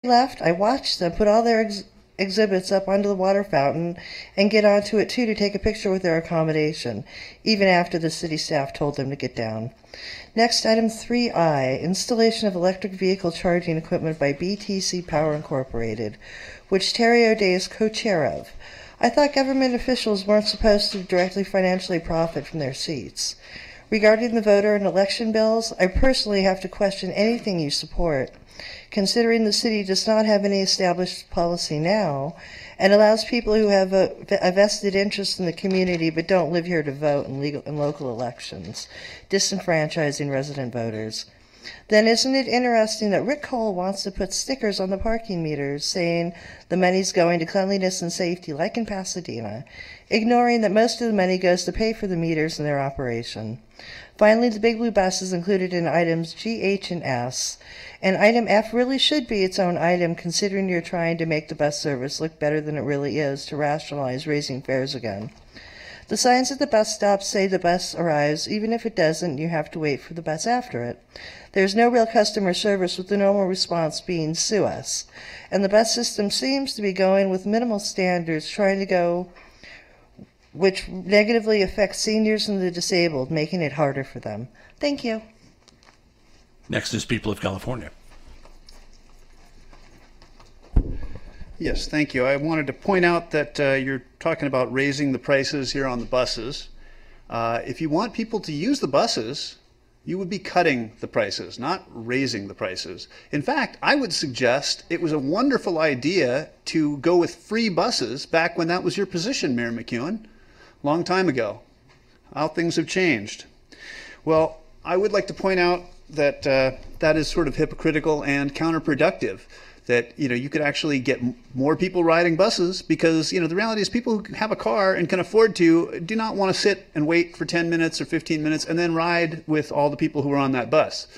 left, I watched them put all their exhibits up onto the water fountain and get onto it too to take a picture with their accommodation, even after the city staff told them to get down. Next, item 3I, installation of electric vehicle charging equipment by BTC Power Incorporated, which Terry O'Day is co-chair of. I thought government officials weren't supposed to directly financially profit from their seats. Regarding the voter and election bills, I personally have to question anything you support, considering the city does not have any established policy now and allows people who have a vested interest in the community but don't live here to vote in local elections, disenfranchising resident voters. Then isn't it interesting that Rick Cole wants to put stickers on the parking meters saying the money's going to cleanliness and safety, like in Pasadena, ignoring that most of the money goes to pay for the meters and their operation. Finally, the Big Blue Bus is included in items G, H, and S, and item F really should be its own item, considering you're trying to make the bus service look better than it really is to rationalize raising fares again. The signs at the bus stops say the bus arrives. Even if it doesn't, you have to wait for the bus after it. There's no real customer service, with the normal response being sue us. And the bus system seems to be going with minimal standards, trying to go, which negatively affects seniors and the disabled, making it harder for them. Thank you. Next is People of California. Yes, thank you. I wanted to point out that you're talking about raising the prices here on the buses. If you want people to use the buses, you would be cutting the prices, not raising the prices. In fact, I would suggest it was a wonderful idea to go with free buses back when that was your position, Mayor McEwen, long time ago. How things have changed. Well, I would like to point out that that is sort of hypocritical and counterproductive. That you could actually get more people riding buses because the reality is people who have a car and can afford to do not want to sit and wait for 10 minutes or 15 minutes and then ride with all the people who are on that bus.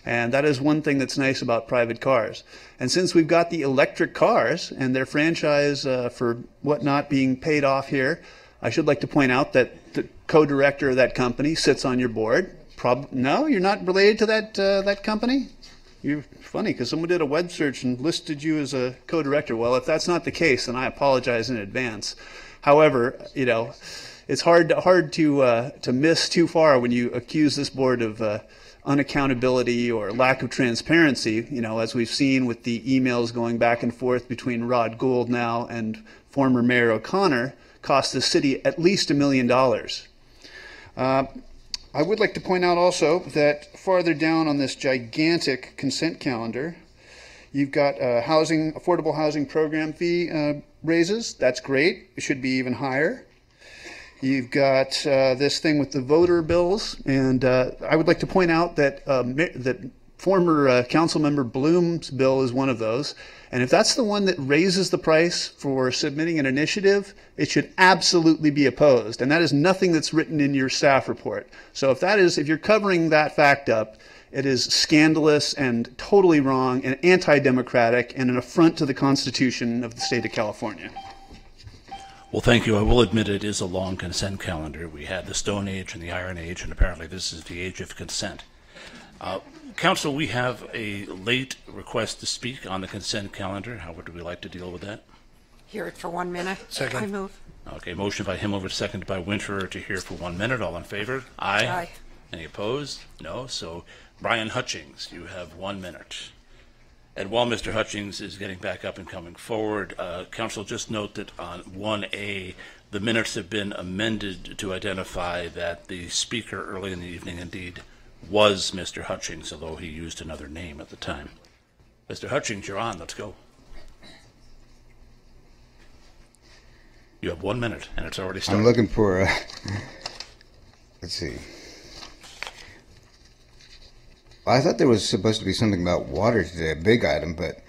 And that is one thing that's nice about private cars. And since we've got the electric cars and their franchise for whatnot being paid off here, I should like to point out that the co-director of that company sits on your board. No, you're not related to that company? You're funny because someone did a web search and listed you as a co-director. Well, if that's not the case, then I apologize in advance. However, it's hard to miss too far when you accuse this board of unaccountability or lack of transparency. As we've seen with the emails going back and forth between Rod Gould now and former Mayor O'Connor, cost the city at least $1 million. I would like to point out also that farther down on this gigantic consent calendar, you've got affordable housing program fee raises. That's great. It should be even higher. You've got this thing with the voter bills, and I would like to point out that that former council member Bloom's bill is one of those. And if that's the one that raises the price for submitting an initiative, it should absolutely be opposed. And that is nothing that's written in your staff report. So if you're covering that fact up, it is scandalous and totally wrong and anti-democratic and an affront to the Constitution of the state of California. Well, thank you. I will admit it is a long consent calendar. We had the Stone Age and the Iron Age, and apparently this is the age of consent. Council, we have a late request to speak on the consent calendar. How would we like to deal with that? Hear it for 1 minute. Second. I move. Okay, motion by Himmelman, seconded by Winterer to hear for 1 minute. All in favor? Aye. Aye. Any opposed? No. So, Brian Hutchings, you have 1 minute. And while Mr. Hutchings is getting back up and coming forward, Council, just note that on 1A, the minutes have been amended to identify that the speaker early in the evening indeed was Mr. Hutchings, although he used another name at the time. Mr. Hutchings, you're on. Let's go. You have 1 minute, and it's already started. I'm looking for, let's see. Well, I thought there was supposed to be something about water today, a big item, but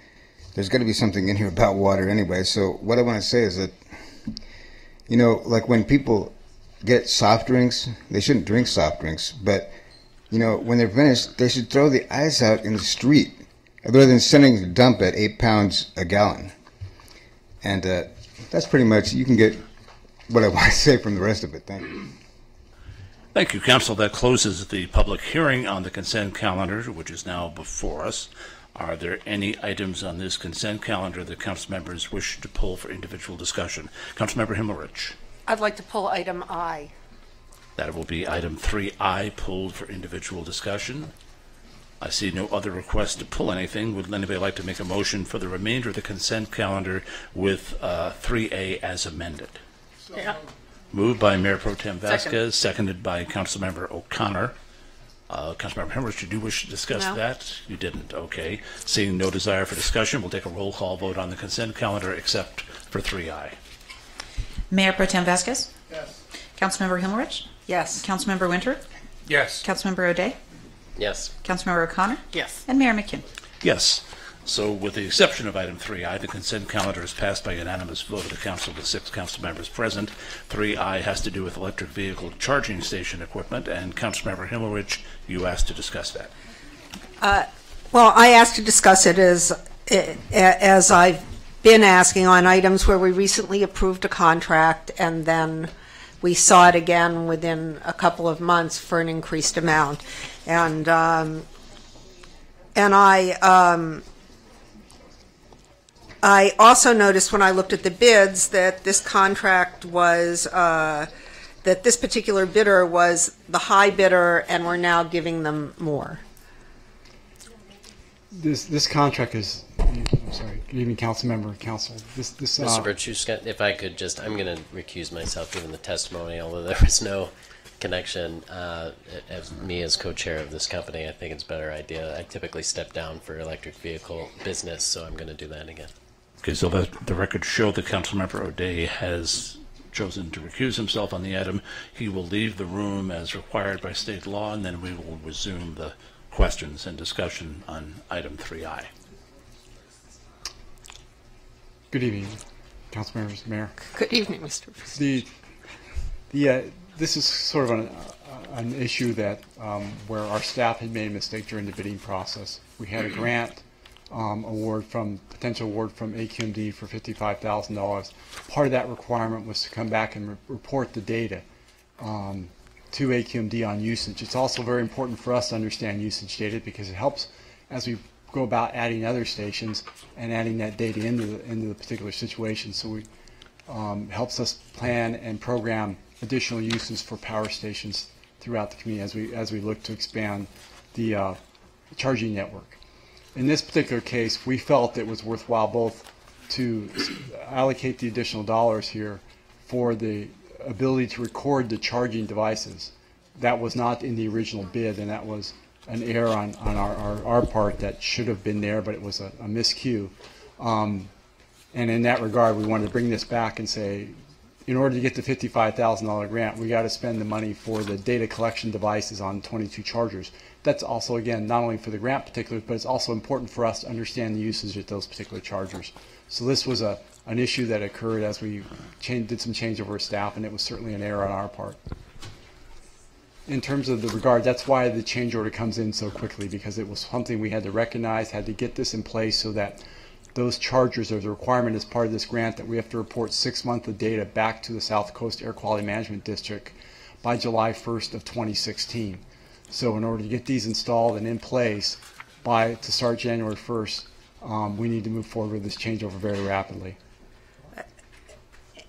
there's got to be something in here about water anyway. So what I want to say is that, like when people get soft drinks, they shouldn't drink soft drinks, but when they're finished, they should throw the ice out in the street rather than sending a dump at 8 pounds a gallon. And that's pretty much, you can get what I want to say from the rest of it. Thank you. Thank you, Council. That closes the public hearing on the consent calendar, which is now before us. Are there any items on this consent calendar that council members wish to pull for individual discussion? Councilmember Himmelrich. I'd like to pull item I. That will be item 3I, pulled for individual discussion. I see no other requests to pull anything. Would anybody like to make a motion for the remainder of the consent calendar with 3A as amended? Yeah. Moved by Mayor Pro Tem Vasquez, seconded by Councilmember O'Connor. Councilmember Hemmerich, did you wish to discuss No. that? You didn't. Okay. Seeing no desire for discussion, we'll take a roll call vote on the consent calendar except for 3I. Mayor Pro Tem Vasquez? Yes. Councilmember Himmelrich? Yes. Councilmember Winter? Yes. Councilmember O'Day? Yes. Councilmember O'Connor? Yes. And Mayor McKim? Yes. So with the exception of item 3I, the consent calendar is passed by unanimous vote of the council with 6 council members present. 3I has to do with electric vehicle charging station equipment, and Councilmember Himmelrich, you asked to discuss that. Well, I asked to discuss it as I've been asking on items where we recently approved a contract and then we saw it again within a couple of months for an increased amount. And I also noticed when I looked at the bids that this contract was, that this particular bidder was the high bidder and we're now giving them more. This contract is, I'm sorry, good evening, council member, council. Mr. Bertuska, if I could just, I'm going to recuse myself given the testimony, although there was no connection. As me as co-chair of this company, I think it's a better idea. I typically step down for electric vehicle business, so I'm going to do that again. Okay, so the record show that Councilmember O'Day has chosen to recuse himself on the item. He will leave the room as required by state law, and then we will resume the questions and discussion on item 3I. Good evening, council members, mayor. Good evening, Mr. This is sort of an issue that where our staff had made a mistake during the bidding process. We had a grant potential award from AQMD for $55,000. Part of that requirement was to come back and report the data to AQMD on usage. It's also very important for us to understand usage data because it helps as we go about adding other stations and adding that data into the particular situation. So we helps us plan and program additional uses for power stations throughout the community as we look to expand the charging network. In this particular case, we felt it was worthwhile both to allocate the additional dollars here for the ability to record the charging devices. That was not in the original bid, and that was an error on our part that should have been there, but it was a miscue. And in that regard, we wanted to bring this back and say, in order to get the $55,000 grant, we got to spend the money for the data collection devices on 22 chargers. That's also, again, not only for the grant particulars, but it's also important for us to understand the usage of those particular chargers. So this was an issue that occurred as we did some changeover of staff, and it was certainly an error on our part. In terms of the regard, that's why the change order comes in so quickly, because it was something we had to recognize, had to get this in place so that those chargers are the requirement as part of this grant that we have to report 6 months of data back to the South Coast Air Quality Management District by July 1st of 2016. So in order to get these installed and in place to start January 1st, we need to move forward with this changeover very rapidly.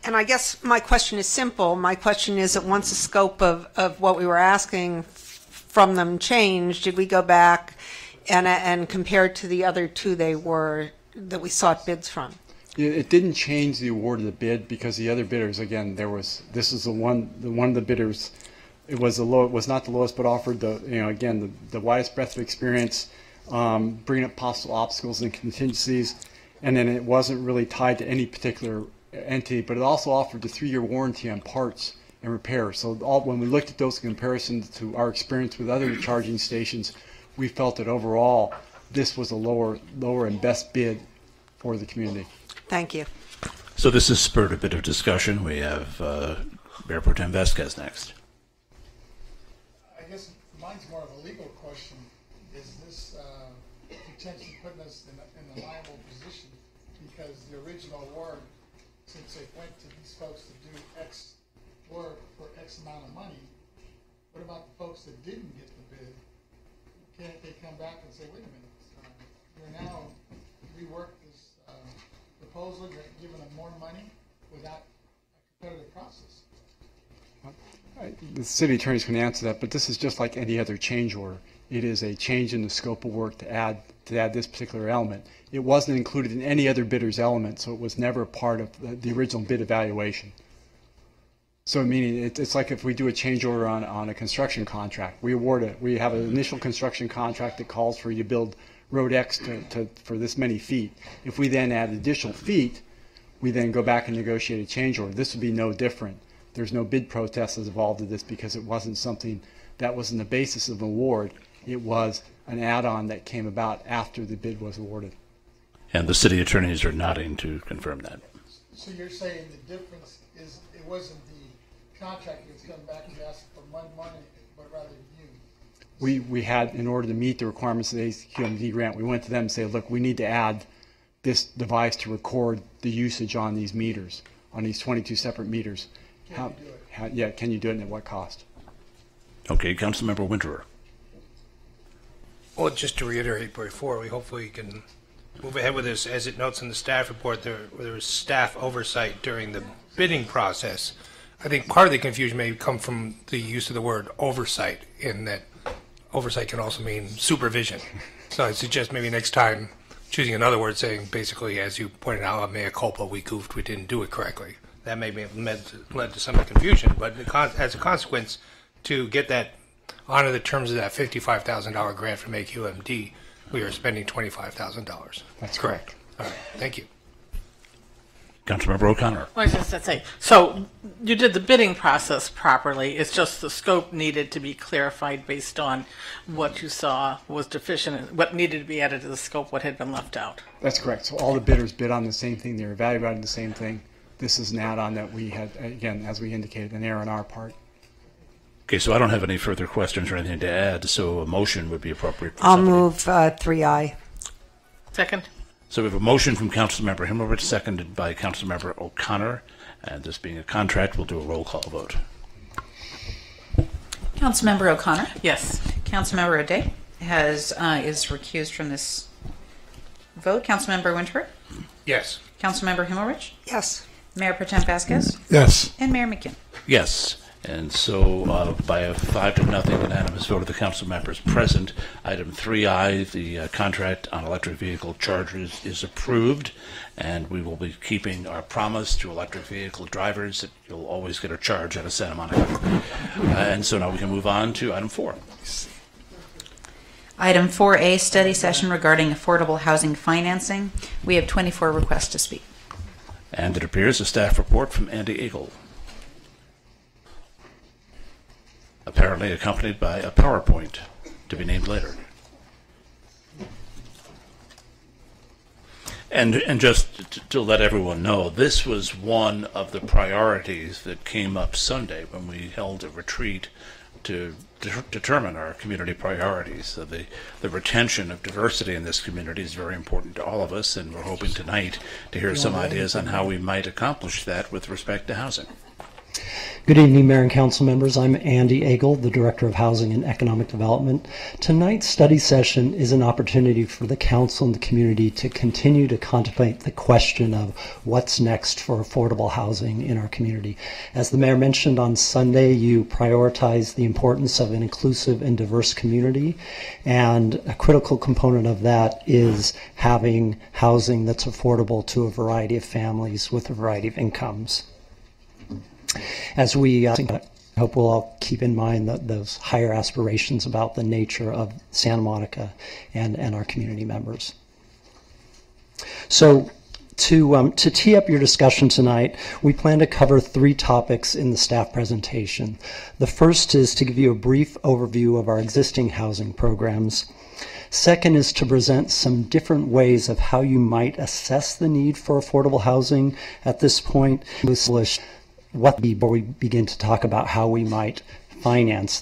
And I guess my question is simple. My question is that once the scope of what we were asking from them changed, did we go back and compare it to the other two that we sought bids from? It didn't change the award of the bid because the other bidders, again, this is one of the bidders. It was not the lowest, but offered the widest breadth of experience, bringing up possible obstacles and contingencies, and then it wasn't really tied to any particular entity, but it also offered a 3-year warranty on parts and repair. So when we looked at those comparisons to our experience with other charging stations, we felt that overall this was a lower and best bid for the community. Thank you. So this has spurred a bit of discussion. We have Mayor Pro Tem Vasquez next. I guess mine's more of a legal question. Is this potentially putting us in a liable position? Because the original award, since it went to these folks to do X work for X amount of money, what about the folks that didn't get the bid? Can't they come back and say, wait a minute, you're now reworked this proposal, you're giving them more money without a competitive process. The city attorney's going to answer that, but this is just like any other change order. It is a change in the scope of work to add this particular element. It wasn't included in any other bidder's element, so it was never part of the original bid evaluation. So meaning it's like if we do a change order on a construction contract, we award it. We have an initial construction contract that calls for you to build road X for this many feet. If we then add additional feet, we then go back and negotiate a change order. This would be no different. There's no bid protest that's involved in this because it wasn't something that was in the basis of the award. It was an add-on that came about after the bid was awarded. And the city attorneys are nodding to confirm that. So you're saying the difference is it wasn't the contractor that's coming back and asking for money, but rather you? We had, in order to meet the requirements of the AQMD grant, we went to them and said, look, we need to add this device to record the usage on these meters, on these 22 separate meters. Can you do it? Yeah, can you do it and at what cost? Okay, Councilmember Winterer. Well, just to reiterate before, we hopefully can move ahead with this. As it notes in the staff report, there was staff oversight during the bidding process. I think part of the confusion may come from the use of the word oversight, in that oversight can also mean supervision. So I suggest maybe next time choosing another word, saying basically, as you pointed out, mea culpa, we goofed, we didn't do it correctly. That may be led to some confusion, but as a consequence, to get that honor the terms of that $55,000 grant from AQMD, we are spending $25,000. That's correct. All right, thank you. Councilmember O'Connor. I was just going to say, so you did the bidding process properly. It's just the scope needed to be clarified based on what you saw was deficient, what needed to be added to the scope, what had been left out. That's correct. So all the bidders bid on the same thing. They're evaluating the same thing. This is an add-on that we had, again, as we indicated, an error on our part. Okay, so I don't have any further questions or anything to add, so a motion would be appropriate. I'll move 3I. Second. So we have a motion from Councilmember Himmelrich, seconded by Councilmember O'Connor, and this being a contract, we'll do a roll call vote. Councilmember O'Connor? Yes. Councilmember O'Day is recused from this vote. Councilmember Winter? Yes. Councilmember Himmelrich? Yes. Mayor Pro Tem Vasquez? Yes. And Mayor McKim? Yes. And so by a 5-0 unanimous vote of the council members present, item 3I, the contract on electric vehicle chargers, is approved, and we will be keeping our promise to electric vehicle drivers that you'll always get a charge out of Santa Monica. And so now we can move on to item 4. Item 4A, study session regarding affordable housing financing. We have 24 requests to speak. And it appears a staff report from Andy Eagle, apparently accompanied by a PowerPoint to be named later. And just to let everyone know, this was one of the priorities that came up Sunday when we held a retreat to determine our community priorities. So the retention of diversity in this community is very important to all of us, and we're hoping tonight to hear some ideas on how we might accomplish that with respect to housing. Good evening, Mayor and Council members. I'm Andy Eagle, the Director of Housing and Economic Development. Tonight's study session is an opportunity for the Council and the community to continue to contemplate the question of what's next for affordable housing in our community. As the Mayor mentioned on Sunday, you prioritize the importance of an inclusive and diverse community, and a critical component of that is having housing that's affordable to a variety of families with a variety of incomes. As we I hope we'll all keep in mind that those higher aspirations about the nature of Santa Monica and our community members. So to tee up your discussion tonight, we plan to cover 3 topics in the staff presentation. The first is to give you a brief overview of our existing housing programs. Second is to present some different ways of how you might assess the need for affordable housing at this point, before we begin to talk about how we might finance